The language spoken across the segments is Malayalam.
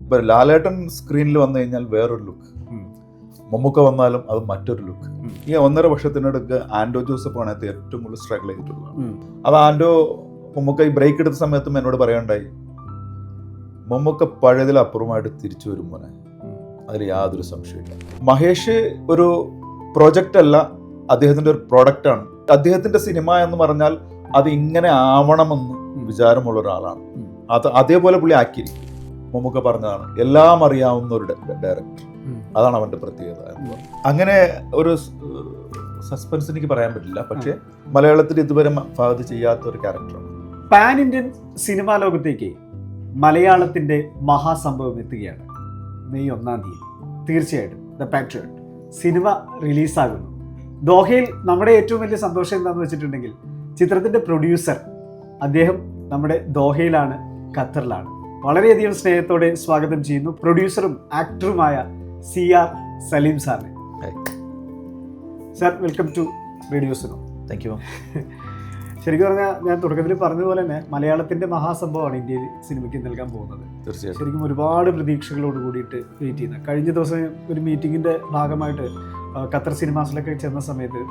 ഇപ്പൊ ലാലേട്ടൻ സ്ക്രീനിൽ വന്നു കഴിഞ്ഞാൽ വേറൊരു ലുക്ക്, മമ്മൂക്ക വന്നാലും അത് മറ്റൊരു ലുക്ക്. ഈ 1.5 വർഷത്തിനടുക്ക് ആൻഡോ ജോസഫ് ആണ് ഏറ്റവും കൂടുതൽ സ്ട്രഗിൾ ചെയ്തിട്ടുള്ളത്. അത് ആൻഡോ മമ്മൂക്ക ഈ ബ്രേക്ക് എടുത്ത സമയത്തും എന്നോട് പറയണ്ടായി, മമ്മൂക്ക പഴയതിലപ്പുറമായിട്ട് തിരിച്ചു വരും മോനെ, അതിൽ യാതൊരു സംശയമില്ല. മഹേഷ് ഒരു പ്രോജക്റ്റ് അല്ല, അദ്ദേഹത്തിന്റെ ഒരു പ്രോഡക്റ്റാണ്. അദ്ദേഹത്തിന്റെ സിനിമ എന്ന് പറഞ്ഞാൽ അത് ഇങ്ങനെ ആവണമെന്ന് വിചാരമുള്ള ഒരാളാണ്. അത് അതേപോലെ പുള്ളി ആക്കിയിരിക്കും. മമ്മൂക്ക പറഞ്ഞതാണ്, എല്ലാം അറിയാവുന്ന ഒരു ഡയറക്ടർ, അതാണ് അവന്റെ പ്രത്യേകത എന്ന് പറഞ്ഞു. അങ്ങനെ ഒരു സസ്പെൻസ് എനിക്ക് പറയാൻ പറ്റില്ല, പക്ഷേ മലയാളത്തിൽ ഇതുവരെ ഫഹദ് ചെയ്യാത്ത ഒരു ക്യാരക്ടറാണ്. പാൻ ഇന്ത്യൻ സിനിമാ ലോകത്തേക്ക് മലയാളത്തിന്റെ മഹാസംഭവം എത്തുകയാണ്. മെയ് 1 തീർച്ചയായിട്ടും ദ പാട്രിയോട്ട് സിനിമ റിലീസാകുന്നു. ദോഹയിൽ നമ്മുടെ ഏറ്റവും വലിയ സന്തോഷം എന്താണെന്ന് വെച്ചിട്ടുണ്ടെങ്കിൽ, ചിത്രത്തിന്റെ പ്രൊഡ്യൂസർ അദ്ദേഹം നമ്മുടെ ദോഹയിലാണ്, ഖത്തറിലാണ്. വളരെയധികം സ്നേഹത്തോടെ സ്വാഗതം ചെയ്യുന്നു പ്രൊഡ്യൂസറും ആക്ടറുമായ CR സലീം സാറിനെ. Sir, welcome to Radio Suno. Thank you. ശരിക്കും പറഞ്ഞാൽ ഞാൻ തുടക്കത്തിൽ പറഞ്ഞതുപോലെ തന്നെ മലയാളത്തിന്റെ മഹാസംഭവമാണ് ഇന്ത്യയിൽ സിനിമയ്ക്ക് നൽകാൻ പോകുന്നത്. തീർച്ചയായും ശരിക്കും ഒരുപാട് പ്രതീക്ഷകളോട് കൂടിയിട്ട് വെയിറ്റ് ചെയ്യുന്നത്. കഴിഞ്ഞ ദിവസം ഒരു മീറ്റിങ്ങിന്റെ ഭാഗമായിട്ട് ഖത്തർ സിനിമാസിലൊക്കെ ചെന്ന സമയത്ത്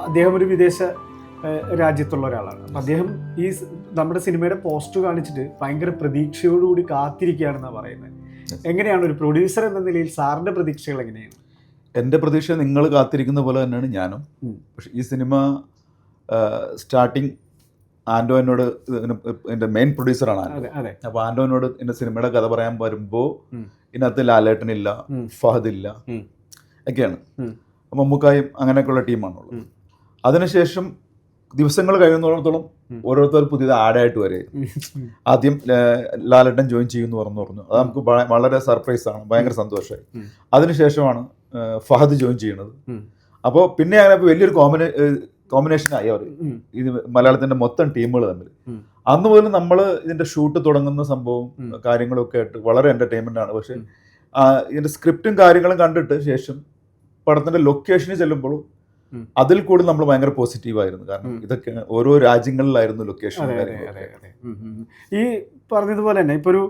അദ്ദേഹം ഒരു വിദേശ രാജ്യത്തുള്ള ഒരാളാണ്. അപ്പം അദ്ദേഹം ഈ നമ്മുടെ സിനിമയുടെ പോസ്റ്റ് കാണിച്ചിട്ട് ഭയങ്കര പ്രതീക്ഷയോടുകൂടി കാത്തിരിക്കുകയാണെന്നാണ് പറയുന്നത്. എങ്ങനെയാണ് ഒരു പ്രൊഡ്യൂസർ എന്ന നിലയിൽ സാറിന്റെ പ്രതീക്ഷകൾ എങ്ങനെയാണ്? എൻ്റെ പ്രതീക്ഷ നിങ്ങൾ കാത്തിരിക്കുന്ന പോലെ തന്നെയാണ് ഞാനും. പക്ഷെ ഈ സിനിമ സ്റ്റാർട്ടിങ് ആൻഡോ എന്നോട്, എൻ്റെ മെയിൻ പ്രൊഡ്യൂസറാണ് ആൻഡോ. അപ്പോൾ ആൻഡോ എന്നോട് എൻ്റെ സിനിമയുടെ കഥ പറയാൻ വരുമ്പോൾ ഇതിനകത്ത് ലാലേട്ടനില്ല, ഫഹദ് ഇല്ല, ഒക്കെയാണ്. മമ്മൂക്കായും അങ്ങനെയൊക്കെയുള്ള ടീമാണുള്ളത്. അതിനുശേഷം ദിവസങ്ങൾ കഴിയുന്നിടത്തോളം ഓരോരുത്തർ പുതിയത് ആഡായിട്ട് വരെയായിരുന്നു. ആദ്യം ലാലേട്ടൻ ജോയിൻ ചെയ്യുമെന്ന് പറഞ്ഞു. അത് നമുക്ക് വളരെ സർപ്രൈസാണ്, ഭയങ്കര സന്തോഷമായി. അതിനുശേഷമാണ് ഫഹദ് ജോയിൻ ചെയ്യുന്നത്. അപ്പോൾ പിന്നെ അങ്ങനെ വലിയൊരു കോമ്പിനേഷനായി അവർ, ഇത് മലയാളത്തിന്റെ മൊത്തം ടീമുകൾ തമ്മിൽ. അന്ന് മുതൽ നമ്മൾ ഇതിന്റെ ഷൂട്ട് തുടങ്ങുന്ന സംഭവം കാര്യങ്ങളൊക്കെ ആയിട്ട് വളരെ എന്റർടൈൻമെന്റ് ആണ്. പക്ഷെ ഇതിന്റെ സ്ക്രിപ്റ്റും കാര്യങ്ങളും കണ്ടിട്ട് ശേഷം പടത്തിന്റെ ലൊക്കേഷനിൽ ചെല്ലുമ്പോഴും അതിൽ കൂടി നമ്മൾ ഭയങ്കര പോസിറ്റീവായിരുന്നു. കാരണം ഇതൊക്കെ ഓരോ രാജ്യങ്ങളിലായിരുന്നു ലൊക്കേഷൻ. ഈ പറഞ്ഞതുപോലെ തന്നെ ഇപ്പൊ ഒരു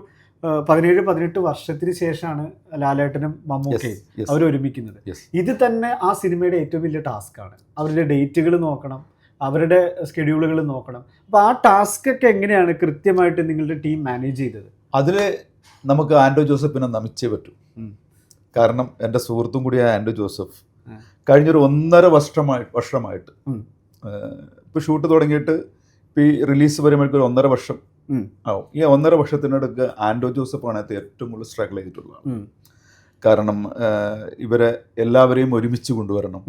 17-18 വർഷത്തിന് ശേഷമാണ് ലാലേട്ടനും മമ്മൂക്കയും അവർ ഒരുമിക്കുന്നത്. ഇത് തന്നെ ആ സിനിമയുടെ ഏറ്റവും വലിയ ടാസ്ക്കാണ്. അവരുടെ ഡേറ്റുകൾ നോക്കണം, അവരുടെ സ്കെഡ്യൂളുകൾ നോക്കണം. അപ്പോൾ ആ ടാസ്ക് ഒക്കെ എങ്ങനെയാണ് കൃത്യമായിട്ട് നിങ്ങളുടെ ടീം മാനേജ് ചെയ്തത്? അതിൽ നമുക്ക് ആൻഡോ ജോസഫിനെ നമിച്ചേ പറ്റൂ. കാരണം എൻ്റെ സുഹൃത്തും കൂടിയായ ആൻഡോ ജോസഫ് കഴിഞ്ഞൊരു 1.5 വർഷമായിട്ട് ഇപ്പോൾ ഷൂട്ട് തുടങ്ങിയിട്ട് ഇപ്പോൾ ഈ റിലീസ് വരുമ്പോഴേക്കും ഒരു 1.5 വർഷം ആവും. ഈ 1.5 വർഷത്തിനടുക്ക് ആൻഡോ ജോസഫ് ആണ് ഏറ്റവും കൂടുതൽ സ്ട്രഗിൾ ചെയ്തിട്ടുള്ളതാണ്. കാരണം ഇവരെ എല്ലാവരെയും ഒരുമിച്ച് കൊണ്ടുവരണം,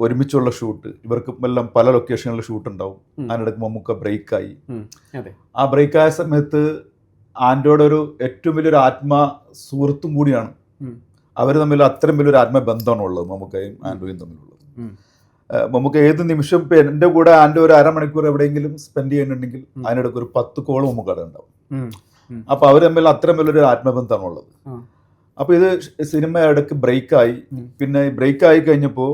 ഒരുമിച്ചുള്ള ഷൂട്ട്. ഇവർക്ക് എല്ലാം പല ലൊക്കേഷനിൽ ഷൂട്ട് ഉണ്ടാവും. അതിനിടയ്ക്ക് മമ്മൂക്ക ബ്രേക്കായി. ആ ബ്രേക്കായ സമയത്ത് ആൻഡോയുടെ ഒരു ഏറ്റവും വലിയൊരു ആത്മാ സുഹൃത്തും കൂടിയാണ്. അവർ തമ്മിൽ അത്രയും വലിയൊരു ആത്മബന്ധമാണ് ഉള്ളത്, മമ്മൂക്കയും ആൻഡോയും തമ്മിലുള്ളത്. മമ്മൂക്ക ഏത് നിമിഷം ഇപ്പം എൻ്റെ കൂടെ ആൻഡോ ഒരു 1/2 മണിക്കൂർ എവിടെയെങ്കിലും സ്പെൻഡ് ചെയ്യുന്നുണ്ടെങ്കിൽ അതിനിടയ്ക്ക് ഒരു 10 കോൾ മമ്മൂക്കയുടെ ഉണ്ടാവും. അപ്പോൾ അവർ തമ്മിൽ അത്രയും വലിയൊരു ആത്മബന്ധമാണ് ഉള്ളത്. അപ്പോൾ ഇത് സിനിമ ഇടയ്ക്ക് ബ്രേക്കായി. പിന്നെ ബ്രേക്കായി കഴിഞ്ഞപ്പോൾ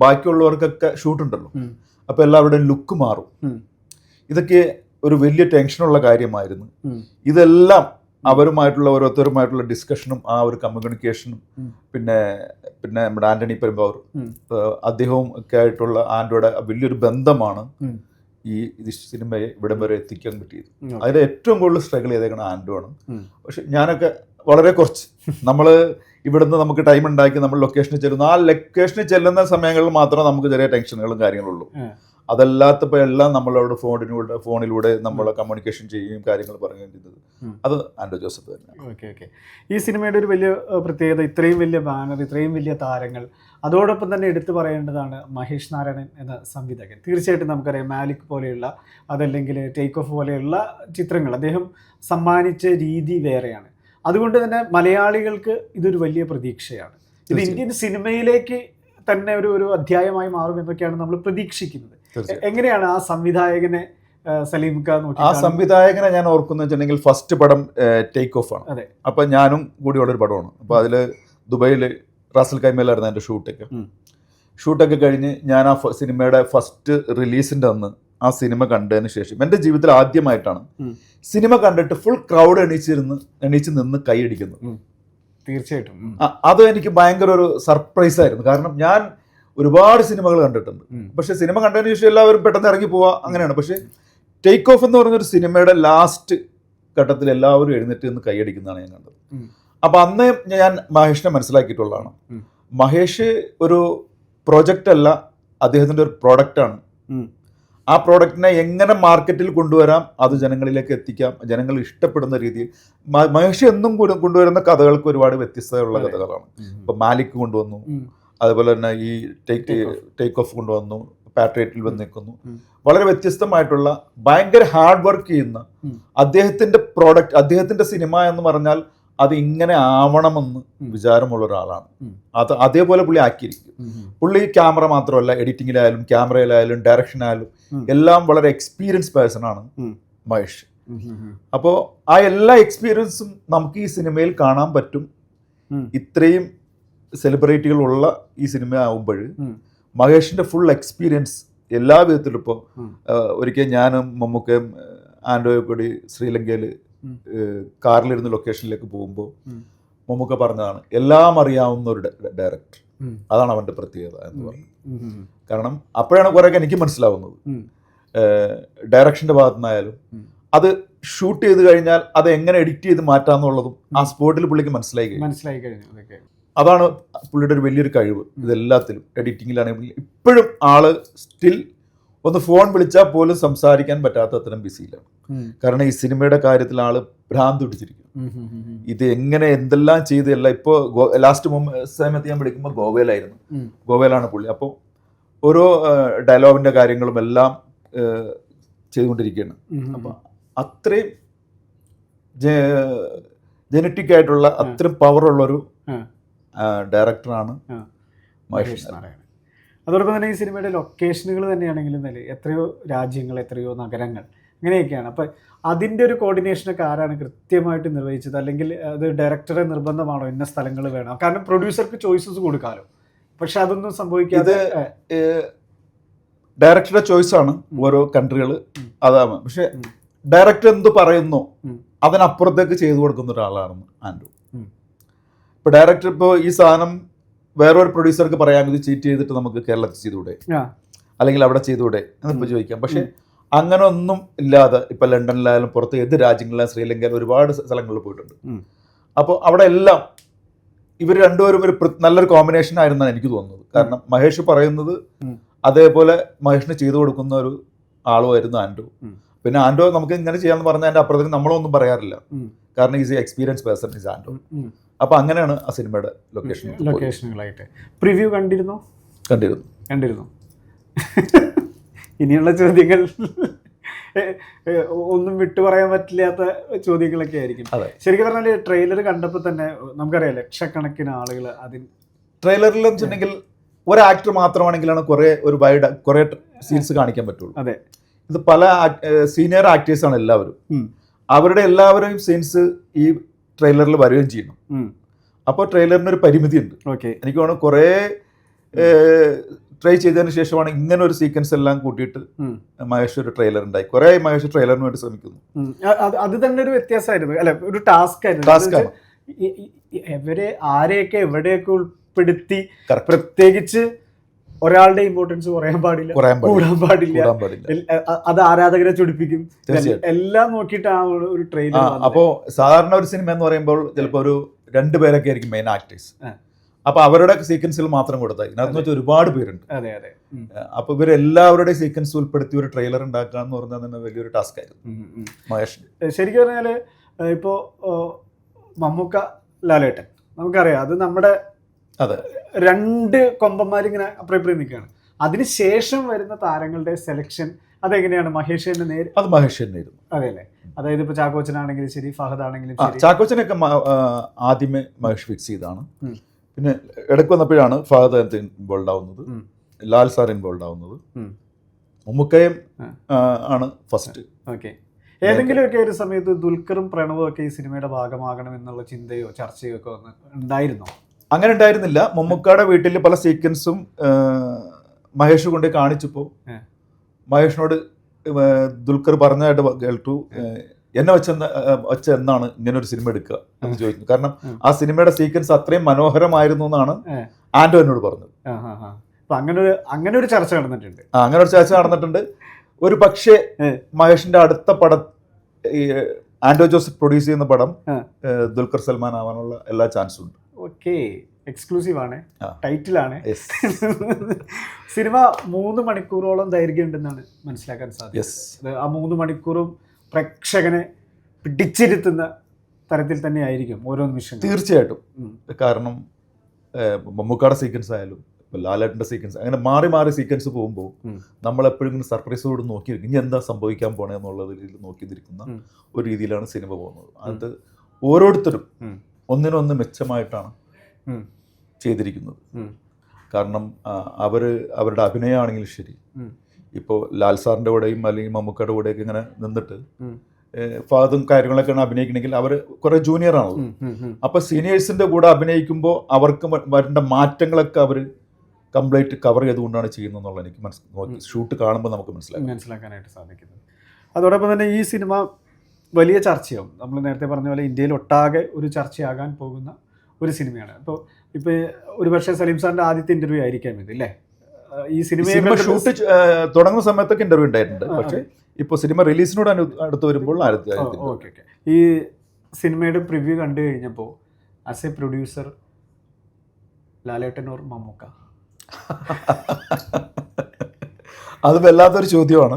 ബാക്കിയുള്ളവർക്കൊക്കെ ഷൂട്ടുണ്ടല്ലോ, അപ്പോൾ എല്ലാവരുടെയും ലുക്ക് മാറും. ഇതൊക്കെ ഒരു വലിയ ടെൻഷനുള്ള കാര്യമായിരുന്നു. ഇതെല്ലാം അവരുമായിട്ടുള്ള ഓരോരുത്തരുമായിട്ടുള്ള ഡിസ്കഷനും ആ ഒരു കമ്മ്യൂണിക്കേഷനും പിന്നെ നമ്മുടെ ആന്റണി പെരുമ്പാവൂർ അദ്ദേഹവും ഒക്കെ ആയിട്ടുള്ള ആൻഡോയുടെ വലിയൊരു ബന്ധമാണ് ഈ സിനിമയെ ഇവിടം വരെ എത്തിക്കാൻ പറ്റിയത്. അതിൽ ഏറ്റവും കൂടുതൽ സ്ട്രഗിൾ ചെയ്തേക്കണ ആൻഡോ ആണ്. പക്ഷെ ഞാനൊക്കെ വളരെ കുറച്ച്, നമ്മൾ ഇവിടുന്ന് നമുക്ക് ടൈം ഉണ്ടാക്കി നമ്മൾ ലൊക്കേഷനിൽ ചെല്ലുന്നു. ആ ലൊക്കേഷനിൽ ചെല്ലുന്ന സമയങ്ങളിൽ മാത്രമേ നമുക്ക് ചെറിയ ടെൻഷനുകളും കാര്യങ്ങളുള്ളൂ. അതല്ലാത്തപ്പോൾ എല്ലാം നമ്മളോട് ഫോണിലൂടെ നമ്മൾ കമ്മ്യൂണിക്കേഷൻ ചെയ്യുകയും കാര്യങ്ങൾ പറയുകയും ചെയ്തത് അത് ആൻഡോ ജോസഫ് തന്നെയാണ്. ഓക്കെ. ഈ സിനിമയുടെ ഒരു വലിയ പ്രത്യേകത, ഇത്രയും വലിയ ബാനർ, ഇത്രയും വലിയ താരങ്ങൾ, അതോടൊപ്പം തന്നെ എടുത്തു പറയേണ്ടതാണ് മഹേഷ് നാരായണൻ എന്ന സംവിധായകൻ. തീർച്ചയായിട്ടും നമുക്കറിയാം മാലിക് പോലെയുള്ള, അതല്ലെങ്കിൽ ടേക്ക് ഓഫ് പോലെയുള്ള ചിത്രങ്ങൾ അദ്ദേഹം സമ്മാനിച്ച രീതി വേറെയാണ്. അതുകൊണ്ട് തന്നെ മലയാളികൾക്ക് ഇതൊരു വലിയ പ്രതീക്ഷയാണ്. ഇത് ഇന്ത്യൻ സിനിമയിലേക്ക് തന്നെ ഒരു അധ്യായമായി മാറും എന്നൊക്കെയാണ് നമ്മൾ പ്രതീക്ഷിക്കുന്നത്. എങ്ങനെയാണ് ആ സംവിധായകനെ സലീംക്ക നോക്കി? ആ സംവിധായകനെ ഞാൻ ഓർക്കുന്ന വെച്ചിട്ടുണ്ടെങ്കിൽ ഫസ്റ്റ് പടം ടേക്ക് ഓഫ് ആണ്. അപ്പൊ ഞാനും കൂടിയുള്ളൊരു പടമാണ്. അപ്പൊ അതില് ദുബൈയിൽ റാസൽ കൈമയിലായിരുന്നു എൻ്റെ ഷൂട്ടൊക്കെ കഴിഞ്ഞ് ഞാൻ ആ സിനിമയുടെ ഫസ്റ്റ് റിലീസിൻ്റെ അന്ന് ആ സിനിമ കണ്ടതിന് ശേഷം എൻ്റെ ജീവിതത്തിൽ ആദ്യമായിട്ടാണ് സിനിമ കണ്ടിട്ട് ഫുൾ ക്രൗഡ് എണീച്ച് നിന്ന് കൈയടിക്കുന്നത്. തീർച്ചയായിട്ടും അത് എനിക്ക് ഭയങ്കര ഒരു സർപ്രൈസ് ആയിരുന്നു. കാരണം ഞാൻ ഒരുപാട് സിനിമകൾ കണ്ടിട്ടുണ്ട്, പക്ഷെ സിനിമ കണ്ടതിന് ശേഷം എല്ലാവരും പെട്ടെന്ന് ഇറങ്ങി പോവുക അങ്ങനെയാണ്. പക്ഷെ ടേക്ക് ഓഫ് എന്ന് പറഞ്ഞൊരു സിനിമയുടെ ലാസ്റ്റ് ഘട്ടത്തിൽ എല്ലാവരും എഴുന്നേറ്റ് നിന്ന് കൈയടിക്കുന്നതാണ് ഞാൻ കണ്ടത്. അപ്പം അന്ന് ഞാൻ മഹേഷിനെ മനസ്സിലാക്കിയിട്ടുള്ളതാണ്. മഹേഷ് ഒരു പ്രോജക്റ്റ് അല്ല, അദ്ദേഹത്തിൻ്റെ ഒരു പ്രോഡക്റ്റാണ്. ആ പ്രോഡക്റ്റിനെ എങ്ങനെ മാർക്കറ്റിൽ കൊണ്ടുവരാം, അത് ജനങ്ങളിലേക്ക് എത്തിക്കാം, ജനങ്ങൾ ഇഷ്ടപ്പെടുന്ന രീതിയിൽ. മഹേഷ് എന്നും കൊണ്ടുവരുന്ന കഥകൾക്ക് ഒരുപാട് വ്യത്യസ്തതയുള്ള കഥകളാണ്. ഇപ്പം മാലിക് കൊണ്ടുവന്നു, അതുപോലെ തന്നെ ഈ ടേക്ക് ഓഫ് കൊണ്ടുവന്നു, പാട്രിയറ്റിൽ വന്ന് നിൽക്കുന്നു. വളരെ വ്യത്യസ്തമായിട്ടുള്ള ഭയങ്കര ഹാർഡ് വർക്ക് ചെയ്യുന്ന അദ്ദേഹത്തിൻ്റെ പ്രോഡക്റ്റ്, അദ്ദേഹത്തിൻ്റെ സിനിമ എന്ന് പറഞ്ഞാൽ അത് ഇങ്ങനെ ആവണമെന്ന് വിചാരമുള്ള ഒരാളാണ്. അതേപോലെ പുള്ളി ആക്കിയിരിക്കും. പുള്ളി ക്യാമറ മാത്രമല്ല, എഡിറ്റിങ്ങിലായാലും ക്യാമറയിലായാലും ഡയറക്ഷനായാലും എല്ലാം വളരെ എക്സ്പീരിയൻസ് പേഴ്സൺ ആണ് മഹേഷ്. അപ്പോൾ ആ എല്ലാ എക്സ്പീരിയൻസും നമുക്ക് ഈ സിനിമയിൽ കാണാൻ പറ്റും. ഇത്രയും സെലിബ്രിറ്റികളുള്ള ഈ സിനിമ ആവുമ്പോൾ മഹേഷിന്റെ ഫുൾ എക്സ്പീരിയൻസ് എല്ലാ വിധത്തിലും. ഇപ്പോൾ ഒരിക്കൽ ഞാനും മമ്മൂക്കയും ആൻഡോയും കൂടി ശ്രീലങ്കയിൽ കാറിലിരുന്ന് ലൊക്കേഷനിലേക്ക് പോകുമ്പോൾ മമ്മൂക്ക പറഞ്ഞതാണ്, എല്ലാം അറിയാവുന്ന ഒരു ഡയറക്ടർ, അതാണ് അവൻ്റെ പ്രത്യേകത എന്ന് പറഞ്ഞു. കാരണം അപ്പോഴാണ് കുറേയൊക്കെ എനിക്ക് മനസ്സിലാവുന്നത്. ഡയറക്ഷൻ്റെ ഭാഗത്തു നിന്നായാലും അത് ഷൂട്ട് ചെയ്ത് കഴിഞ്ഞാൽ അത് എങ്ങനെ എഡിറ്റ് ചെയ്ത് മാറ്റാന്നുള്ളതും ആ സ്പോട്ടിൽ പുള്ളിക്ക് മനസ്സിലായി കഴിഞ്ഞു. അതാണ് പുള്ളിയുടെ ഒരു വലിയൊരു കഴിവ്. ഇതെല്ലാത്തിലും എഡിറ്റിങ്ങിലാണെങ്കിൽ ഇപ്പോഴും ആള് സ്റ്റിൽ ഒന്ന് ഫോൺ വിളിച്ചാൽ പോലും സംസാരിക്കാൻ പറ്റാത്ത അത്തരം ബിസിയിലാണ്. കാരണം ഈ സിനിമയുടെ കാര്യത്തിൽ ആള് ഭ്രാന്ത് പിടിച്ചിരിക്കും. ഇത് എങ്ങനെ എന്തെല്ലാം ചെയ്തല്ല. ഇപ്പോൾ ലാസ്റ്റ് സമയത്ത് ഞാൻ വിളിക്കുമ്പോൾ ഗോവയിലാണ് പുള്ളി. അപ്പോൾ ഓരോ ഡയലോഗിന്റെ കാര്യങ്ങളും എല്ലാം ചെയ്തുകൊണ്ടിരിക്കുകയാണ്. അപ്പം അത്രയും ജനറ്റിക് ആയിട്ടുള്ള അത്രയും പവറുള്ളൊരു ഡയറക്ടറാണ് മഹേഷ് നാരായണൻ. അതോടൊപ്പം തന്നെ ഈ സിനിമയുടെ ലൊക്കേഷനുകൾ തന്നെയാണെങ്കിലും എത്രയോ രാജ്യങ്ങൾ, എത്രയോ നഗരങ്ങൾ, അങ്ങനെയൊക്കെയാണ്. അപ്പം അതിൻ്റെ ഒരു കോർഡിനേഷനൊക്കെ ആരാണ് കൃത്യമായിട്ട് നിർവഹിച്ചത്? അല്ലെങ്കിൽ അത് ഡയറക്ടറെ നിർബന്ധമാണോ ഇന്ന സ്ഥലങ്ങൾ വേണം? കാരണം പ്രൊഡ്യൂസർക്ക് ചോയ്സസ് കൊടുക്കാമല്ലോ, പക്ഷെ അതൊന്നും സംഭവിക്കാതെ ഡയറക്ടറുടെ ചോയ്സാണ് ഓരോ കൺട്രികൾ. അതാണ്. പക്ഷെ ഡയറക്ടർ എന്ത് പറയുന്നു അതിനപ്പുറത്തേക്ക് ചെയ്തു കൊടുക്കുന്ന ഒരാളാണ് ആൻഡ്രു. ഇപ്പോൾ ഡയറക്ടർ ഇപ്പോൾ ഈ സാധനം വേറൊരു പ്രൊഡ്യൂസർക്ക് പറയാം, ഇത് ചീറ്റ് ചെയ്തിട്ട് നമുക്ക് കേരളത്തിൽ ചെയ്തുകൂടെ, അല്ലെങ്കിൽ അവിടെ ചെയ്തുകൂടെ എന്നിപ്പോൾ ചോദിക്കാം. പക്ഷെ അങ്ങനെ ഒന്നും ഇല്ലാതെ ഇപ്പം ലണ്ടനിലായാലും പുറത്ത് ഏത് രാജ്യങ്ങളിലായാലും ശ്രീലങ്കയിലും ഒരുപാട് സ്ഥലങ്ങളിൽ പോയിട്ടുണ്ട്. അപ്പോൾ അവിടെ എല്ലാം ഇവർ രണ്ടുപേരും ഒരു നല്ലൊരു കോമ്പിനേഷൻ ആയിരുന്നാണ് എനിക്ക് തോന്നുന്നത്. കാരണം മഹേഷ് പറയുന്നത് അതേപോലെ മഹേഷിന് ചെയ്തു കൊടുക്കുന്ന ഒരു ആളുമായിരുന്നു ആൻഡ്രു. പിന്നെ ആൻഡ്രു നമുക്ക് ഇങ്ങനെ ചെയ്യാമെന്ന് പറഞ്ഞാൽ അതിൻ്റെ അപ്പുറത്തേക്ക് നമ്മളൊന്നും പറയാറില്ല. കാരണം is experience person is Andrew. അപ്പൊ അങ്ങനെയാണ് ആ സിനിമയുടെ ലൊക്കേഷനുകളായിട്ട്. പ്രിവ്യൂ കണ്ടിരുന്നു. ഇനിയുള്ള ചോദ്യങ്ങൾ ഒന്നും വിട്ടു പറയാൻ പറ്റില്ലാത്ത ചോദ്യങ്ങളൊക്കെ ആയിരിക്കും. ശരിക്കും പറഞ്ഞാൽ ട്രെയിലർ കണ്ടപ്പോൾ തന്നെ നമുക്കറിയാം ലക്ഷക്കണക്കിന് ആളുകൾ അതിൽ ട്രെയിലറിൽ വെച്ചിട്ടുണ്ടെങ്കിൽ ഒരു ആക്ടർ മാത്രമാണെങ്കിലാണ് കുറെ സീൻസ് കാണിക്കാൻ പറ്റുള്ളൂ. അതെ, ഇത് പല സീനിയർ ആക്ടേഴ്സാണ് എല്ലാവരും. അവരുടെ എല്ലാവരുടെയും സീൻസ് ഈ ട്രെയിലറിൽ വരികയും ചെയ്യണം. അപ്പോൾ ട്രെയിലറിന് ഒരു പരിമിതി ഉണ്ട്. എനിക്ക് തോന്നുന്നു കുറേ ട്രൈ ചെയ്തതിന് ശേഷമാണ് ഇങ്ങനെ ഒരു സീക്വൻസ് എല്ലാം കൂട്ടിയിട്ട് മഹേഷ് ഒരു ട്രെയിലർ ഉണ്ടായി. കുറേ മഹേഷ് ട്രെയിലറിന് വേണ്ടി ശ്രമിക്കുന്നു. അത് തന്നെ ഒരു വ്യത്യാസമായിരുന്നു, അല്ലെ? ഒരു ടാസ്ക് ആയിരുന്നു. ഇവരെ ആരെയൊക്കെ എവിടെയൊക്കെ ഉൾപ്പെടുത്തി, പ്രത്യേകിച്ച് ഒരാളുടെ ഇമ്പോർട്ടൻസ് കുറയാൻ പാടില്ല, കൂടാൻ പാടില്ല. അത് ആരാധകരെ ചൊടിപ്പിക്കും. എല്ലാം നോക്കിയിട്ട് ആ ഒരു ട്രെയിലർ. അപ്പോ സാധാരണ ഒരു സിനിമ എന്ന് പറയുമ്പോൾ ചിലപ്പോൾ ഒരു 2 പേരൊക്കെ ആയിരിക്കും മെയിൻ ആക്ടേഴ്സ്. അപ്പൊ അവരുടെ സീക്വൻസിൽ മാത്രം കൊടുത്താൽ ഇതിനകത്ത് വെച്ചാൽ ഒരുപാട് പേരുണ്ട്. അപ്പൊ ഇവരെല്ലാവരുടെയും സീക്വൻസ് ഉൾപ്പെടുത്തി ഒരു ട്രെയിലർ ഉണ്ടാക്കുക എന്ന് പറഞ്ഞാൽ തന്നെ വലിയൊരു ടാസ്ക് ആയിരുന്നു മഹേഷ്. ശരിക്കും പറഞ്ഞാല് ഇപ്പോ മമ്മൂക്ക, ലാലേട്ടൻ, നമുക്കറിയാം അത് നമ്മുടെ 2 കൊമ്പന്മാരിങ്ങനെ അപ്പുറം നിൽക്കുകയാണ്. അതിനുശേഷം വരുന്ന താരങ്ങളുടെ സെലക്ഷൻ അതെങ്ങനെയാണ്? മഹേഷ് തന്നെ നേരെ? അത് മഹേഷ് തന്നെയായിരുന്നു. അതെ അല്ലേ? അതായത് ഇപ്പൊ ചാക്കോച്ചനാണെങ്കിലും ശരി, ഫഹദ് ആണെങ്കിലും ശരി. ചാക്കോച്ചനൊക്കെ ആദ്യമേ മഹേഷ് ഫിക്സ് ചെയ്താണ്. പിന്നെ ഇടയ്ക്ക് വന്നപ്പോഴാണ് ഫഹദ് ഇൻവോൾവ് ആവുന്നത്, ലാൽ സാർ ഇൻവോൾവ് ആവുന്നത്, മമ്മൂക്കയും ആണ് ഫസ്റ്റ്. ഓക്കെ. ഏതെങ്കിലുമൊക്കെ ഒരു സമയത്ത് ദുൽഖറും പ്രണവും ഒക്കെ ഈ സിനിമയുടെ ഭാഗമാകണം എന്നുള്ള ചിന്തയോ ചർച്ചയോ ഒക്കെ ഉണ്ടായിരുന്നോ? അങ്ങനെ ഉണ്ടായിരുന്നില്ല. മമ്മൂക്കയുടെ വീട്ടിൽ പല സീക്വൻസും മഹേഷ് കൊണ്ട് കാണിച്ചപ്പോൾ മഹേഷിനോട് ദുൽഖർ പറഞ്ഞതായിട്ട് കേട്ടു, എന്നെ വെച്ച എന്നാണ് ഇങ്ങനെ ഒരു സിനിമ എടുക്കുക എന്ന് ചോദിക്കുന്നു. കാരണം ആ സിനിമയുടെ സീക്വൻസ് അത്രയും മനോഹരമായിരുന്നു എന്നാണ് ആന്റോ എന്നോട് പറഞ്ഞത്. അങ്ങനെ ഒരു ചർച്ച നടന്നിട്ടുണ്ട്. അങ്ങനെ ഒരു ചർച്ച നടന്നിട്ടുണ്ട്. ഒരു പക്ഷേ മഹേഷിന്റെ അടുത്ത പടം, ഈ ആന്റോ ജോസഫ് പ്രൊഡ്യൂസ് ചെയ്യുന്ന പടം ദുൽഖർ സൽമാൻ ആവാനുള്ള എല്ലാ ചാൻസും ഉണ്ട്. ഓക്കെ, എക്സ്ക്ലൂസീവ് ആണ്, ടൈറ്റിലാണ്. സിനിമ 3 മണിക്കൂറോളം ദൈർഘ്യം ഉണ്ടെന്നാണ് മനസ്സിലാക്കാൻ സാധിച്ചത്. ആ 3 മണിക്കൂറും പ്രേക്ഷകനെ പിടിച്ചിരുത്തുന്ന തരത്തിൽ തന്നെ ആയിരിക്കും ഓരോ നിമിഷം. തീർച്ചയായിട്ടും. കാരണം മമ്മൂക്കാടെ സീക്വൻസ് ആയാലും ലാലേട്ടൻ്റെ സീക്വൻസ്, അങ്ങനെ മാറി മാറി സീക്വൻസ് പോകുമ്പോൾ നമ്മളെപ്പോഴും ഇങ്ങനെ സർപ്രൈസോട് നോക്കിയിരിക്കും, ഇനി എന്താ സംഭവിക്കാൻ പോണേ എന്നുള്ളതിൽ നോക്കിയിരിക്കുന്ന ഒരു രീതിയിലാണ് സിനിമ പോകുന്നത്. അത് ഓരോരുത്തരും ഒന്നിനൊന്ന് മെച്ചമായിട്ടാണ് ചെയ്തിരിക്കുന്നത്. കാരണം അവരുടെ അഭിനയമാണെങ്കിലും ശരി, ഇപ്പോൾ ലാൽ സാറിൻ്റെ കൂടെയും അല്ലെങ്കിൽ മമ്മൂക്കയുടെ കൂടെയൊക്കെ ഇങ്ങനെ നിന്നിട്ട് ഫാദും കാര്യങ്ങളൊക്കെയാണ് അഭിനയിക്കണമെങ്കിൽ അവർ കുറേ ജൂനിയർ ആണല്ലോ. അപ്പോൾ സീനിയേഴ്സിൻ്റെ കൂടെ അഭിനയിക്കുമ്പോൾ അവർക്ക് വരേണ്ട മാറ്റങ്ങളൊക്കെ അവർ കംപ്ലീറ്റ് കവർ ചെയ്തുകൊണ്ടാണ് ചെയ്യുന്നത് എന്നുള്ള എനിക്ക് ഷൂട്ട് കാണുമ്പോൾ നമുക്ക് മനസ്സിലാക്കാനായിട്ട് സാധിക്കുന്നത്. അതോടൊപ്പം തന്നെ ഈ സിനിമ വലിയ ചർച്ചയാവും. നമ്മൾ നേരത്തെ പറഞ്ഞ പോലെ ഇന്ത്യയിൽ ഒട്ടാകെ ഒരു ചർച്ചയാകാൻ പോകുന്ന ഒരു സിനിമയാണ്. ഇപ്പോൾ ഒരു പക്ഷേ സലീം സാറിൻ്റെ ആദ്യത്തെ ഇൻ്റർവ്യൂ ആയിരിക്കാം ഇത്, അല്ലേ? ഈ സിനിമ ഷൂട്ട് തുടങ്ങുന്ന സമയത്തൊക്കെ ഇൻ്റർവ്യൂ ഉണ്ടായിട്ടുണ്ട്. പക്ഷേ ഇപ്പോൾ സിനിമ റിലീസിനോട് അടുത്ത് വരുമ്പോൾ ഓക്കെ. ഈ സിനിമയുടെ പ്രിവ്യൂ കണ്ടു കഴിഞ്ഞപ്പോൾ as a producer Lalettan or Mammookka? അത് വല്ലാത്തൊരു ചോദ്യമാണ്.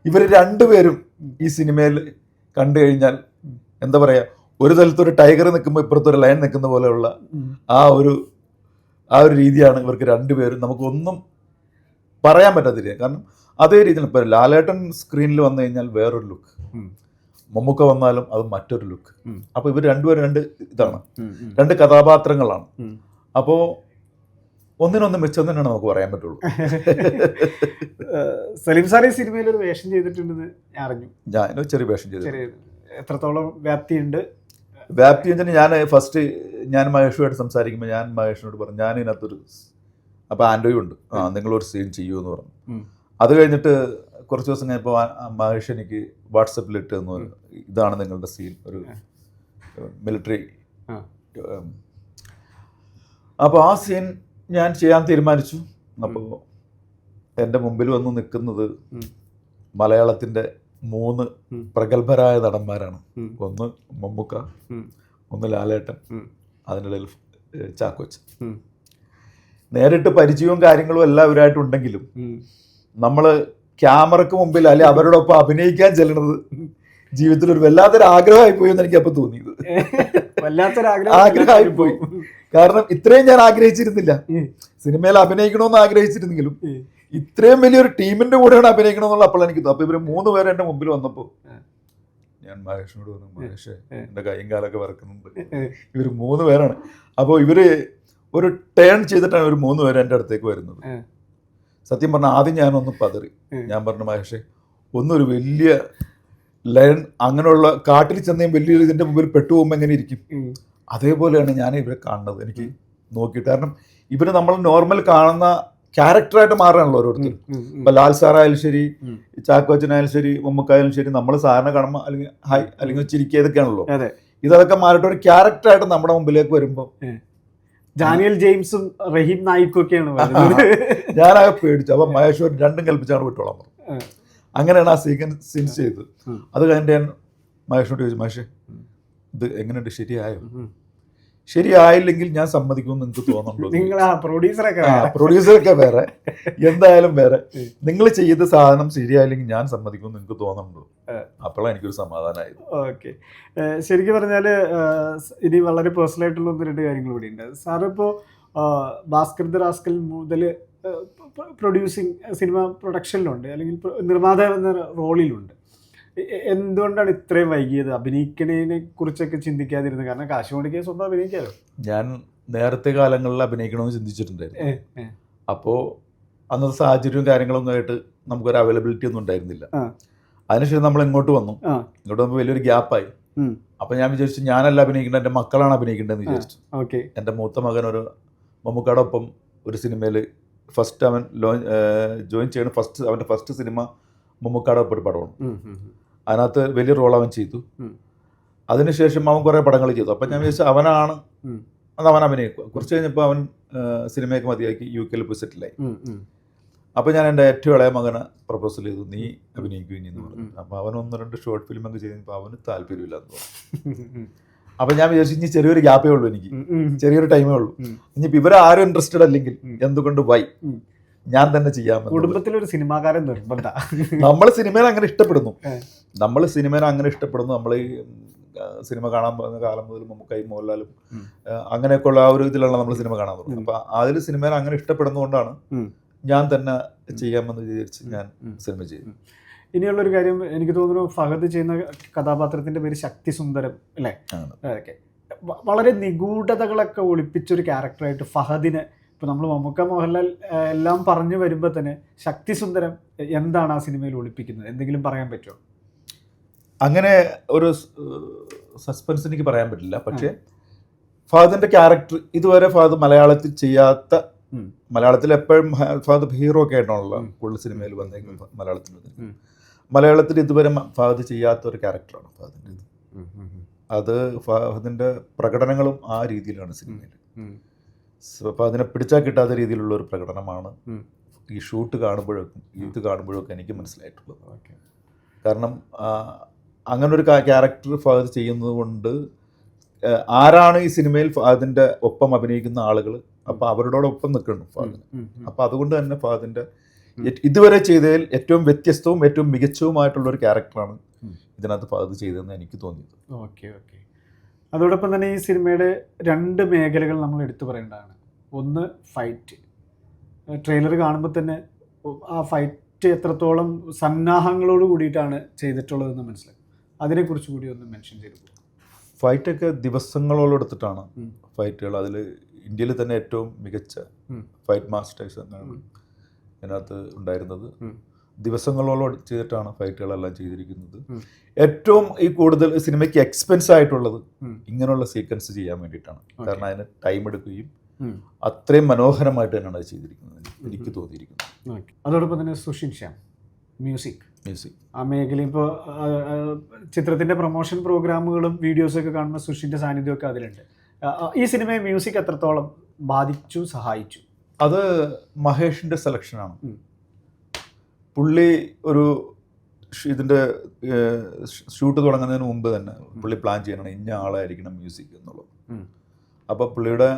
ഇവർ രണ്ടുപേരും ഈ സിനിമയിൽ കണ്ടു കഴിഞ്ഞാൽ എന്താ പറയുക, ഒരു തലത്തൊരു ടൈഗർ നിൽക്കുമ്പോൾ ഇപ്പുറത്തൊരു ലയൺ നിൽക്കുന്ന പോലെയുള്ള ആ ഒരു രീതിയാണ് ഇവർക്ക് രണ്ടുപേരും. നമുക്കൊന്നും പറയാൻ പറ്റാത്തില്ല. കാരണം അതേ രീതിയിൽ ഇപ്പോൾ ലാലേട്ടൻ സ്ക്രീനിൽ വന്നു കഴിഞ്ഞാൽ വേറൊരു ലുക്ക്, മമ്മൂക്ക വന്നാലും അത് മറ്റൊരു ലുക്ക്. അപ്പോൾ ഇവർ രണ്ടുപേരും രണ്ട് കഥാപാത്രങ്ങളാണ്. അപ്പോൾ ഒന്നിനൊന്ന് മെച്ചം തന്നെയാണ് നമുക്ക് പറയാൻ പറ്റുള്ളൂ. സലീം സാർ ഈ സിനിമയിൽ ഒരു വേഷം ചെയ്തിട്ടുണ്ടെന്ന് അറിഞ്ഞു. ഞാൻ ചെറിയ വേഷം ചെയ്തു. എത്രത്തോളം വ്യാപ്തിയുണ്ട്? വ്യാപ്തി വെച്ചാൽ ഞാൻ മഹേഷുമായിട്ട് സംസാരിക്കുമ്പോൾ ഞാൻ മഹേഷിനോട് പറഞ്ഞു, ഞാൻ ഇതിനകത്തൊരു, അപ്പോൾ ആൻഡോയും ഉണ്ട്, നിങ്ങളൊരു സീൻ ചെയ്യുമെന്ന് പറഞ്ഞു. അത് കഴിഞ്ഞിട്ട് കുറച്ച് ദിവസം കഴിഞ്ഞപ്പോൾ മഹേഷ് എനിക്ക് വാട്സപ്പിൽ ഇട്ട് തന്നു, ഇതാണ് നിങ്ങളുടെ സീൻ, ഒരു മിലിറ്ററി. അപ്പോൾ ആ സീൻ ഞാൻ ചെയ്യാൻ തീരുമാനിച്ചു. അപ്പോൾ എൻ്റെ മുമ്പിൽ വന്ന് നിൽക്കുന്നത് മലയാളത്തിൻ്റെ 3 പ്രഗത്ഭരായ നടന്മാരാണ്. ഒന്ന് മമ്മൂക്ക, ഒന്ന് ലാലേട്ടൻ, അതിനിടയിൽ ചാക്കോച്ചൻ. നേരിട്ട് പരിചയവും കാര്യങ്ങളും എല്ലാവരുമായിട്ടുണ്ടെങ്കിലും നമ്മൾ ക്യാമറക്ക് മുമ്പിൽ അല്ലെങ്കിൽ അവരോടൊപ്പം അഭിനയിക്കാൻ ചെല്ലുന്നത് ജീവിതത്തിൽ ഒരു വല്ലാത്തൊരു ആഗ്രഹമായി പോയി എന്ന് എനിക്ക് അപ്പോൾ തോന്നിയത്. ആഗ്രഹമായി പോയി. കാരണം ഇത്രയും ഞാൻ ആഗ്രഹിച്ചിരുന്നില്ല. സിനിമയിൽ അഭിനയിക്കണമെന്ന് ആഗ്രഹിച്ചിരുന്നെങ്കിലും ഇത്രയും വലിയൊരു ടീമിന്റെ കൂടെയാണ് അഭിനയിക്കണമെന്നുള്ള അപ്പോൾ എനിക്ക് തോന്നുന്നു. അപ്പോൾ ഇവർ 3 പേര് എൻ്റെ മുമ്പിൽ വന്നപ്പോൾ ഞാൻ മഹേഷിനോട് പറഞ്ഞു, മഹേഷ് എൻ്റെ കൈയും കാലൊക്കെ വറക്കുന്നുണ്ട്. ഇവർ 3 പേരാണ്. അപ്പോൾ ഇവർ ഒരു ടേൺ ചെയ്തിട്ടാണ് ഇവർ 3 പേര് എൻ്റെ അടുത്തേക്ക് വരുന്നത്. സത്യം പറഞ്ഞാൽ ആദ്യം ഞാനൊന്ന് പതറി. ഞാൻ പറഞ്ഞു, മഹേഷ് ഒന്നൊരു വലിയ ലയൺ അങ്ങനെയുള്ള കാട്ടിൽ ചെന്നേയും വലിയൊരു ഇതിൻ്റെ മുമ്പിൽ പെട്ടുപോകുമ്പോൾ എങ്ങനെ ഇരിക്കും, അതേപോലെയാണ് ഞാൻ ഇവരെ കാണുന്നത്. എനിക്ക് നോക്കിയിട്ട്, കാരണം ഇവർ നമ്മൾ നോർമൽ കാണുന്ന ക്യാരക്ടറായിട്ട് മാറുകയാണല്ലോ ഓരോരുത്തരും. ഇപ്പം ലാൽ സാറായാലും ശരി, ചാക്കോച്ചനായാലും ശരി, മമ്മൂക്കായാലും ശരി, നമ്മൾ സാറിനെ കാണുമ്പോൾ അല്ലെങ്കിൽ ഹായ് അല്ലെങ്കിൽ ചിരിക്കുക ഇതൊക്കെയാണല്ലോ. ഇതൊക്കെ മാറിയിട്ട് ഒരു ക്യാരക്ടറായിട്ട് നമ്മുടെ മുമ്പിലേക്ക് വരുമ്പോൾ ഡാനിയൽ ജെയിംസും റഹീം നായിക്കും ഒക്കെയാണ് ഞാനാകെ പേടിച്ചു. അപ്പം മഹേഷ് രണ്ടും കൽപ്പിച്ചാണ് വിട്ടോളാൻ പറഞ്ഞു. അങ്ങനെയാണ് ആ സീൻസ് ചെയ്തത്. അത് കഴിഞ്ഞിട്ട് ഞാൻ മഹേഷിനോട് ചോദിച്ചു, മഹേഷ് ഇത് എങ്ങനെയുണ്ട്, ശരിയായോ? ശരിയായില്ലെങ്കിൽ ഞാൻ സമ്മതിക്കുമെന്ന് നിങ്ങൾക്ക് തോന്നുന്നുണ്ടോ? പ്രൊഡ്യൂസറൊക്കെ വേറെ, എന്തായാലും വേറെ. നിങ്ങൾ ചെയ്ത സാധനം ശരിയായില്ലെങ്കിൽ ഞാൻ സമ്മതിക്കുമെന്ന് നിങ്ങൾക്ക് തോന്നുന്നുണ്ടോ? അപ്പോഴാണ് എനിക്കൊരു സമാധാനമായത്. ഓക്കെ, ശരിക്കും പറഞ്ഞാൽ ഇനി വളരെ പേഴ്സണൽ ആയിട്ടുള്ള 1-2 കാര്യങ്ങൾ കൂടി ഉണ്ട്. സാറിപ്പോൾ ഭാസ്കർ ദ റാസ്കൽ മുതൽ പ്രൊഡ്യൂസിങ് സിനിമ പ്രൊഡക്ഷനിലുണ്ട്, അല്ലെങ്കിൽ നിർമ്മാതാവ് എന്ന റോളിലുണ്ട്. എന്തുകൊണ്ടാണ് ഇത്രയും വൈകിയത്? അഭിനയിക്കണതിനെ കുറിച്ചൊക്കെ ചിന്തിക്കാതിരുന്നത്? കാരണം കാശ് കൊണ്ടിരിക്കാൻ സ്വന്തം അഭിനയിക്കാമല്ലോ. ഞാൻ നേരത്തെ കാലങ്ങളിൽ അഭിനയിക്കണമെന്ന് ചിന്തിച്ചിട്ടുണ്ടായിരുന്നു. അപ്പോൾ അന്നത്തെ സാഹചര്യവും കാര്യങ്ങളൊന്നും ആയിട്ട് നമുക്കൊരു അവൈലബിലിറ്റി ഒന്നും ഉണ്ടായിരുന്നില്ല. അതിനുശേഷം നമ്മൾ ഇങ്ങോട്ട് വന്നു. ഇങ്ങോട്ട് വന്നപ്പോൾ വലിയൊരു ഗ്യാപ്പായി. അപ്പോൾ ഞാൻ വിചാരിച്ചു, ഞാനല്ല അഭിനയിക്കേണ്ടത്, എൻ്റെ മക്കളാണ് അഭിനയിക്കേണ്ടതെന്ന് വിചാരിച്ചു. എൻ്റെ മൂത്ത മകൻ ഒരു മമ്മൂക്കാടൊപ്പം ഒരു സിനിമയിൽ ഫസ്റ്റ് അവൻ ജോയിൻ ചെയ്യണം. അവൻ്റെ ഫസ്റ്റ് സിനിമ മമ്മൂക്കാടെ ഒരു പടമാണ്. അതിനകത്ത് വലിയ റോൾ അവൻ ചെയ്തു. അതിനുശേഷം അവൻ കുറേ പടങ്ങൾ ചെയ്തു. അപ്പം ഞാൻ വിചാരിച്ചു അവനാണ്, അത് അവൻ അഭിനയിക്കുക. കുറച്ച് കഴിഞ്ഞപ്പോൾ അവൻ സിനിമയൊക്കെ മതിയാക്കി UK പോയി സെറ്റിലായി. അപ്പോൾ ഞാൻ എൻ്റെ ഏറ്റവും ഇളയ മകനെ പ്രപ്പോസൽ ചെയ്തു, നീ അഭിനയിക്കും ഇനി എന്ന് പറഞ്ഞു. അപ്പോൾ അവൻ 1-2 ഷോർട്ട് ഫിലിമൊക്കെ ചെയ്തപ്പോൾ അവന് താല്പര്യമില്ലെന്ന് പറഞ്ഞു. അപ്പം ഞാൻ വിചാരിച്ചു ഇനി ചെറിയൊരു ഗ്യാപ്പേ ഉള്ളൂ, എനിക്ക് ചെറിയൊരു ടൈമേ ഉള്ളൂ. ഇനിയിപ്പോൾ ഇവരാരും ഇൻട്രസ്റ്റഡ് അല്ലെങ്കിൽ എന്തുകൊണ്ട് വൈ, ഞാൻ തന്നെ ചെയ്യാമെന്ന്. കുടുംബത്തിലൊരു സിനിമാകാരൻ നിർബന്ധ. നമ്മൾ സിനിമയെ അങ്ങനെ ഇഷ്ടപ്പെടുന്നു, നമ്മൾ ഈ സിനിമ കാണാൻ പോകുന്ന കാലം മുതൽ മമ്മൂക്കായി മോഹൻലാലും അങ്ങനെയൊക്കെയുള്ള ആ ഒരു ഇതിലുള്ള നമ്മൾ സിനിമ കാണാൻ തുടങ്ങും. അപ്പം അതിൽ സിനിമയെ അങ്ങനെ ഇഷ്ടപ്പെടുന്നതുകൊണ്ടാണ് ഞാൻ തന്നെ ചെയ്യാമെന്ന് വിചാരിച്ച് ഞാൻ സിനിമ ചെയ്തു. ഇനിയുള്ളൊരു കാര്യം, എനിക്ക് തോന്നുന്നു ഫഹദ് ചെയ്യുന്ന കഥാപാത്രത്തിന്റെ പേര് ശക്തി സുന്ദരം അല്ലേ? ഓക്കെ. വളരെ നിഗൂഢതകളൊക്കെ ഒളിപ്പിച്ചൊരു ക്യാരക്ടറായിട്ട് ഫഹദിനെ ഇപ്പോൾ നമ്മൾ മമ്മൂക്ക മോഹൻലാൽ എല്ലാം പറഞ്ഞു വരുമ്പോൾ തന്നെ ശക്തി സുന്ദരം എന്താണ് ആ സിനിമയിൽ ഒളിപ്പിക്കുന്നത്, എന്തെങ്കിലും പറയാൻ പറ്റുമോ? അങ്ങനെ ഒരു സസ്പെൻസ് എനിക്ക് പറയാൻ പറ്റില്ല. പക്ഷേ ഫഹദിന്റെ ക്യാരക്ടർ ഇതുവരെ ഫഹദ് മലയാളത്തിൽ ചെയ്യാത്ത, മലയാളത്തിൽ എപ്പോഴും ഫഹദ് ഹീറോ ഒക്കെ ആയിട്ടാണല്ലോ കൂടുതൽ സിനിമയിൽ വന്നേക്കുന്നത്. മലയാളത്തിൽ ഇതുവരെ ഫഹദ് ചെയ്യാത്ത ഒരു ക്യാരക്ടറാണ് ഫഹദിൻ്റെ. അത് ഫഹദിൻ്റെ പ്രകടനങ്ങളും ആ രീതിയിലാണ് സിനിമയിൽ. ഫഹദിനെ പിടിച്ചാൽ കിട്ടാത്ത രീതിയിലുള്ള ഒരു പ്രകടനമാണ് ഈ ഷൂട്ട് കാണുമ്പോഴൊക്കെ ഇത് കാണുമ്പോഴൊക്കെ എനിക്ക് മനസ്സിലായിട്ടുള്ളത്. കാരണം അങ്ങനൊരു ക്യാരക്ടർ ഫഹദ് ചെയ്യുന്നത് കൊണ്ട് ആരാണ് ഈ സിനിമയിൽ ഫഹദിൻ്റെ ഒപ്പം അഭിനയിക്കുന്ന ആളുകൾ, അപ്പോൾ അവരോടൊപ്പം നിൽക്കണം ഫഹദിന്. അപ്പോൾ അതുകൊണ്ട് തന്നെ ഫഹദിൻ്റെ ഇതുവരെ ചെയ്തതിൽ ഏറ്റവും വ്യത്യസ്തവും ഏറ്റവും മികച്ചവുമായിട്ടുള്ള ഒരു ക്യാരക്ടറാണ് ഇതിനകത്ത് ഫഹദ് ചെയ്തതെന്ന് എനിക്ക് തോന്നിയത്. ഓക്കെ. അതോടൊപ്പം തന്നെ ഈ സിനിമയുടെ 2 മേഖലകൾ നമ്മൾ എടുത്തു പറയേണ്ടതാണ്. ഒന്ന് ഫൈറ്റ്. ട്രെയിലർ കാണുമ്പോൾ തന്നെ ആ ഫൈറ്റ് എത്രത്തോളം സന്നാഹങ്ങളോട് കൂടിയിട്ടാണ് ചെയ്തിട്ടുള്ളതെന്ന് മനസ്സിലായി. അതിനെക്കുറിച്ച് കൂടി ഒന്ന് മെൻഷൻ ചെയ്തു. ഫൈറ്റൊക്കെ ദിവസങ്ങളോളം എടുത്തിട്ടാണ് ഫൈറ്റുകൾ. അതിൽ ഇന്ത്യയിൽ തന്നെ ഏറ്റവും മികച്ച ഫൈറ്റ് മാസ്റ്റേഴ്സ് എന്നാണ് ഇതിനകത്ത് ഉണ്ടായിരുന്നത്. ദിവസങ്ങളോളം ചെയ്തിട്ടാണ് ഫൈറ്റുകളെല്ലാം ചെയ്തിരിക്കുന്നത്. ഏറ്റവും ഈ കൂടുതൽ സിനിമയ്ക്ക് എക്സ്പെൻസ് ആയിട്ടുള്ളത് ഇങ്ങനെയുള്ള സീക്വൻസ് ചെയ്യാൻ വേണ്ടിയിട്ടാണ്. കാരണം അതിന് ടൈം എടുക്കുകയും അത്രയും മനോഹരമായിട്ട് തന്നെയാണ് അത് ചെയ്തിരിക്കുന്നത് എനിക്ക് തോന്നിയിരിക്കുന്നത്. അതോടൊപ്പം തന്നെ സുഷിൻ ശ്യാം മ്യൂസിക് ആ മേഖല ഇപ്പോൾ ചിത്രത്തിൻ്റെ പ്രൊമോഷൻ പ്രോഗ്രാമുകളും വീഡിയോസൊക്കെ കാണുമ്പോൾ സുഷിൻ്റെ സാന്നിധ്യമൊക്കെ അതിലുണ്ട്. ഈ സിനിമയെ മ്യൂസിക് എത്രത്തോളം ബാധിച്ചു, സഹായിച്ചു? അത് മഹേഷിൻ്റെ സെലക്ഷനാണ്. പുള്ളി ഒരു ഇതിൻ്റെ ഷൂട്ട് തുടങ്ങുന്നതിന് മുമ്പ് തന്നെ പുള്ളി പ്ലാൻ ചെയ്യണം ഇന്ന ആളായിരിക്കണം മ്യൂസിക് എന്നുള്ളത്. അപ്പോൾ പുള്ളിയുടെ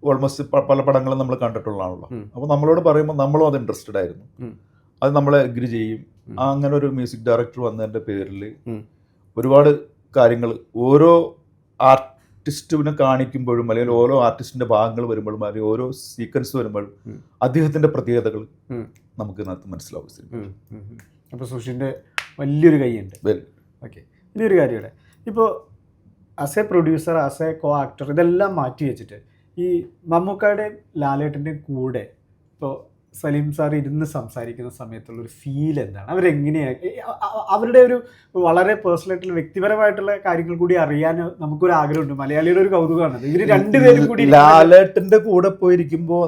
ഓൾമോസ്റ്റ് പല പടങ്ങളും നമ്മൾ കണ്ടിട്ടുള്ളതാണല്ലോ. അപ്പോൾ നമ്മളോട് പറയുമ്പോൾ നമ്മളും അത് ഇൻട്രസ്റ്റഡ് ആയിരുന്നു. അത് നമ്മളെ എഗ്രി ചെയ്യും. അങ്ങനെ ഒരു മ്യൂസിക് ഡയറക്ടർ വന്നതിൻ്റെ പേരിൽ ഒരുപാട് കാര്യങ്ങൾ ഓരോ ആർട്ടിസ്റ്റിനെ കാണിക്കുമ്പോഴും അല്ലെങ്കിൽ ഓരോ ആർട്ടിസ്റ്റിൻ്റെ ഭാഗങ്ങൾ വരുമ്പോഴും അല്ലെങ്കിൽ ഓരോ സീക്വൻസ് വരുമ്പോഴും അദ്ദേഹത്തിൻ്റെ പ്രത്യേകതകൾ നമുക്ക് ഇതിനകത്ത് മനസ്സിലാവും. അപ്പോൾ സുഷിൻ്റെ വലിയൊരു കൈയുണ്ട്. ഓക്കെ. ഇനിയൊരു കാര്യമാണ്, ഇപ്പോൾ as a producer, as A co actor, ഇതെല്ലാം മാറ്റി വെച്ചിട്ട് ഈ മമ്മൂക്കയുടെയും ലാലേട്ടൻ്റെയും കൂടെ ഇപ്പോൾ സലീം സാർ ഇരുന്ന് സംസാരിക്കുന്ന സമയത്തുള്ളൊരു ഫീൽ എന്താണ്? അവരെങ്ങനെയാണ്, അവരുടെ ഒരു വളരെ പേഴ്സണലായിട്ടുള്ള വ്യക്തിപരമായിട്ടുള്ള കാര്യങ്ങൾ കൂടി അറിയാൻ നമുക്കൊരു ആഗ്രഹമുണ്ട്. മലയാളിയുടെ ഒരു കൗതുകമാണ് ഇവർ രണ്ടുപേരും കൂടി. ലാലേട്ടൻ്റെ കൂടെ പോയിരിക്കുമ്പോൾ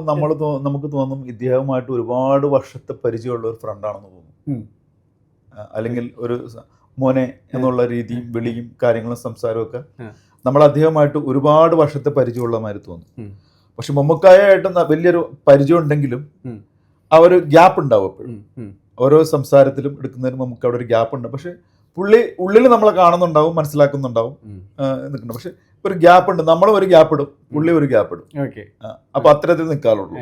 നമുക്ക് തോന്നും ഇദ്ദേഹമായിട്ട് ഒരുപാട് വർഷത്തെ പരിചയമുള്ള ഒരു ഫ്രണ്ടാണെന്ന് തോന്നും. അല്ലെങ്കിൽ ഒരു മോനെ എന്നുള്ള രീതിയും വിളിയും കാര്യങ്ങളും സംസാരവും ഒക്കെ നമ്മൾ അദ്ദേഹമായിട്ട് ഒരുപാട് വർഷത്തെ പരിചയമുള്ള മാതിരി തോന്നും. പക്ഷെ മമ്മൂക്കായായിട്ട് വലിയൊരു പരിചയം ഉണ്ടെങ്കിലും ആ ഒരു ഗ്യാപ്പ് ഉണ്ടാവും എപ്പോഴും. ഓരോ സംസാരത്തിലും എടുക്കുന്നതിന് നമുക്ക് അവിടെ ഒരു ഗ്യാപ്പ് ഉണ്ട്. പക്ഷെ പുള്ളി ഉള്ളിൽ നമ്മളെ കാണുന്നുണ്ടാവും, മനസ്സിലാക്കുന്നുണ്ടാവും, നിൽക്കുന്നുണ്ട്. പക്ഷെ ഒരു ഗ്യാപ്പ് ഉണ്ട്. നമ്മളും ഒരു ഗ്യാപ്പ് ഇടും, പുള്ളി ഒരു ഗ്യാപ്പ് ഇടും. അപ്പൊ അത്തരത്തിൽ നിൽക്കാറുള്ളൂ.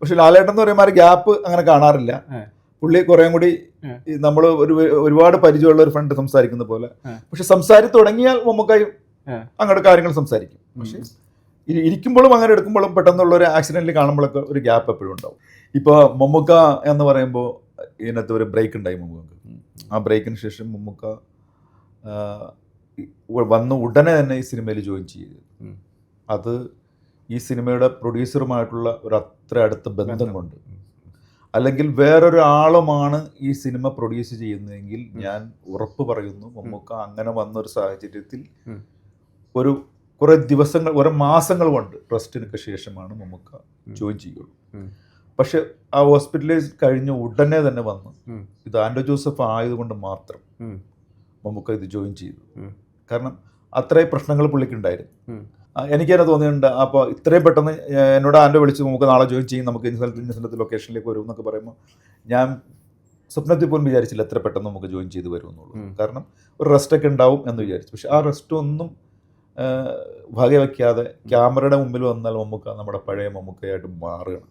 പക്ഷെ ലാലേട്ടൻ എന്ന് പറയുമ്പോൾ ആ ഗ്യാപ്പ് അങ്ങനെ കാണാറില്ല. പുള്ളി കുറേം കൂടി നമ്മൾ ഒരുപാട് പരിചയമുള്ള ഒരു ഫ്രണ്ട് സംസാരിക്കുന്ന പോലെ. പക്ഷെ സംസാരിച്ച് തുടങ്ങിയാൽ മമ്മൂക്കായും അങ്ങോട്ട് കാര്യങ്ങൾ സംസാരിക്കും. പക്ഷെ ഇരിക്കുമ്പോഴും അങ്ങനെ എടുക്കുമ്പോഴും പെട്ടെന്നുള്ള ഒരു ആക്സിഡന്റിൽ കാണുമ്പോഴൊക്കെ ഒരു ഗ്യാപ്പ് എപ്പോഴും ഉണ്ടാവും. ഇപ്പോൾ മമ്മൂക്ക എന്ന് പറയുമ്പോൾ ഇതിനകത്ത് ഒരു ബ്രേക്ക് ഉണ്ടായി മമ്മൂക്ക. ആ ബ്രേക്കിന് ശേഷം മമ്മൂക്ക വന്ന് ഉടനെ തന്നെ ഈ സിനിമയിൽ ജോയിൻ ചെയ്തു. അത് ഈ സിനിമയുടെ പ്രൊഡ്യൂസറുമായിട്ടുള്ള ഒരു അത്ര അടുത്ത ബന്ധം കൊണ്ട്, അല്ലെങ്കിൽ വേറൊരാളുമാണ് ഈ സിനിമ പ്രൊഡ്യൂസ് ചെയ്യുന്നതെങ്കിൽ ഞാൻ ഉറപ്പ് പറയുന്നു മമ്മൂക്ക അങ്ങനെ വന്നൊരു സാഹചര്യത്തിൽ കുറേ ദിവസങ്ങൾ, കുറേ മാസങ്ങൾ കൊണ്ട് റെസ്റ്റിനൊക്കെ ശേഷമാണ് മമ്മൂക്ക ജോയിൻ ചെയ്യുള്ളൂ. പക്ഷെ ആ ഹോസ്പിറ്റലൈസ് കഴിഞ്ഞ് ഉടനെ തന്നെ വന്നു ഉം. ഇത് ആൻഡ്രോ ജോസഫ് ആയതുകൊണ്ട് മാത്രം ഉം. മമ്മൂക്ക ഇത് ജോയിൻ ചെയ്തു. ഉം. കാരണം അത്രയും പ്രശ്നങ്ങൾ പുള്ളിക്കുണ്ടായിരുന്നു. ഉം. എനിക്ക് തന്നെ തോന്നിയിട്ടുണ്ട്. അപ്പോൾ ഇത്രയും പെട്ടെന്ന് എന്നോട് ആൻഡ്രോ വിളിച്ച് നമുക്ക് നാളെ ജോയിൻ ചെയ്യും, നമുക്ക് ഇന്ന സ്ഥലത്ത് ലൊക്കേഷനിലേക്ക് വരും എന്നൊക്കെ പറയുമ്പോൾ ഞാൻ സ്വപ്നത്തിൽ പോലും വിചാരിച്ചില്ല എത്ര പെട്ടെന്ന് നമുക്ക് ജോയിൻ ചെയ്ത് വരുമെന്നുള്ളൂ. കാരണം ഒരു റെസ്റ്റൊക്കെ ഉണ്ടാവും എന്ന് വിചാരിച്ചു. പക്ഷെ ആ റെസ്റ്റ് ഒന്നും വകവയ്ക്കാതെ ക്യാമറയുടെ മുമ്പിൽ വന്നാൽ മമ്മൂക്ക നമ്മുടെ പഴയ മമ്മൂക്കയായിട്ട് മാറുകയാണ്.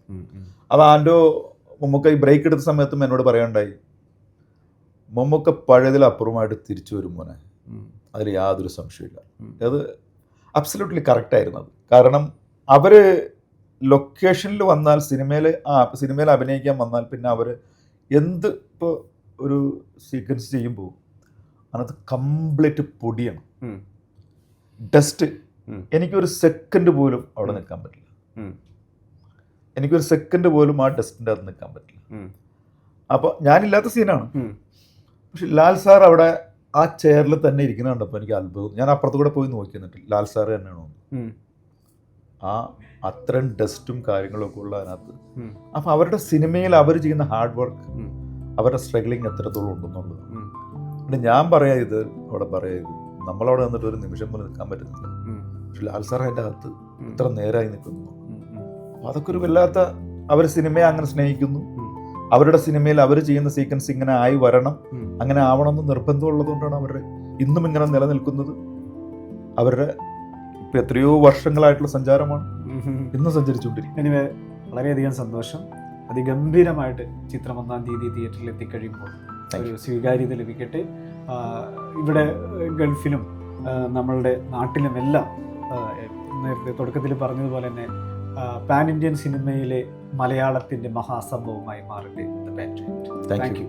അത് ആൻഡ്രോ മമ്മൂക്ക ഈ ബ്രേക്ക് എടുത്ത സമയത്തും എന്നോട് പറയണ്ടായി, മമ്മൂക്ക പഴയതിലപ്പുറമായിട്ട് തിരിച്ചു വരും മോനെ, അതിൽ യാതൊരു സംശയമില്ല. അത് അബ്സല്യൂട്ട്ലി കറക്റ്റായിരുന്നു. അത് കാരണം അവർ ലൊക്കേഷനിൽ വന്നാൽ സിനിമയിൽ അഭിനയിക്കാൻ വന്നാൽ പിന്നെ അവർ എന്ത് ഇപ്പോൾ ഒരു സീക്വൻസ് ചെയ്യുമ്പോൾ അതിനകത്ത് കംപ്ലീറ്റ് പൊടിയാണ്, ഡസ്റ്റ്. എനിക്കൊരു സെക്കൻഡ് പോലും അവിടെ നിൽക്കാൻ പറ്റില്ല. എനിക്കൊരു സെക്കൻഡ് പോലും ആ ഡസ്റ്റിൻ്റെ അകത്ത് നിൽക്കാൻ പറ്റില്ല. അപ്പോൾ ഞാനില്ലാത്ത സീനാണ്. പക്ഷെ ലാൽ സാർ അവിടെ ആ ചെയറിൽ തന്നെ ഇരിക്കുന്ന കണ്ടപ്പോൾ എനിക്ക് അത്ഭുതം. ഞാൻ അപ്പുറത്ത് കൂടെ പോയി നോക്കി എന്നിട്ട് ലാൽ സാർ തന്നെയാണോ ആ അത്രയും ഡസ്റ്റും കാര്യങ്ങളൊക്കെ ഉള്ള അതിനകത്ത്. അപ്പോൾ അവരുടെ സിനിമയിൽ അവർ ചെയ്യുന്ന ഹാർഡ് വർക്ക്, അവരുടെ സ്ട്രഗ്ലിങ് എത്രത്തോളം ഉണ്ടെന്നുള്ളത്. പിന്നെ ഞാൻ പറയാ ഇത് അവിടെ പറയാ ഇത് നമ്മളവിടെ നിന്നിട്ട് ഒരു നിമിഷം പോലും നിൽക്കാൻ പറ്റുന്നില്ല. പക്ഷെ ലാൽ സാർ അതിൻ്റെ അകത്ത് ഇത്ര നേരായി നിൽക്കുന്നു. അതൊക്കെ ഒരു വല്ലാത്ത, അവർ സിനിമയെ അങ്ങനെ സ്നേഹിക്കുന്നു. അവരുടെ സിനിമയിൽ അവർ ചെയ്യുന്ന സീക്വൻസ് ഇങ്ങനെ ആയി വരണം, അങ്ങനെ ആവണമെന്ന് നിർബന്ധമുള്ളത് കൊണ്ടാണ് അവരുടെ ഇന്നും ഇങ്ങനെ നിലനിൽക്കുന്നത്. അവരുടെ ഇപ്പം എത്രയോ വർഷങ്ങളായിട്ടുള്ള സഞ്ചാരമാണ് ഇന്നും സഞ്ചരിച്ചുകൊണ്ടിരിക്കും. എനിവേ വളരെയധികം സന്തോഷം. അതിഗംഭീരമായിട്ട് ചിത്രം 1-ാം തീയതി തിയേറ്ററിൽ എത്തിക്കഴിയുമ്പോൾ ഒരു സ്വീകാര്യത ലഭിക്കട്ടെ. ഇവിടെ ഗൾഫിലും നമ്മളുടെ നാട്ടിലുമെല്ലാം നേരത്തെ തുടക്കത്തിൽ പറഞ്ഞതുപോലെ തന്നെ പാൻ ഇന്ത്യൻ സിനിമയിലെ മലയാളത്തിൻ്റെ മഹാസംഭവമായി മാറട്ടെ. Thank you.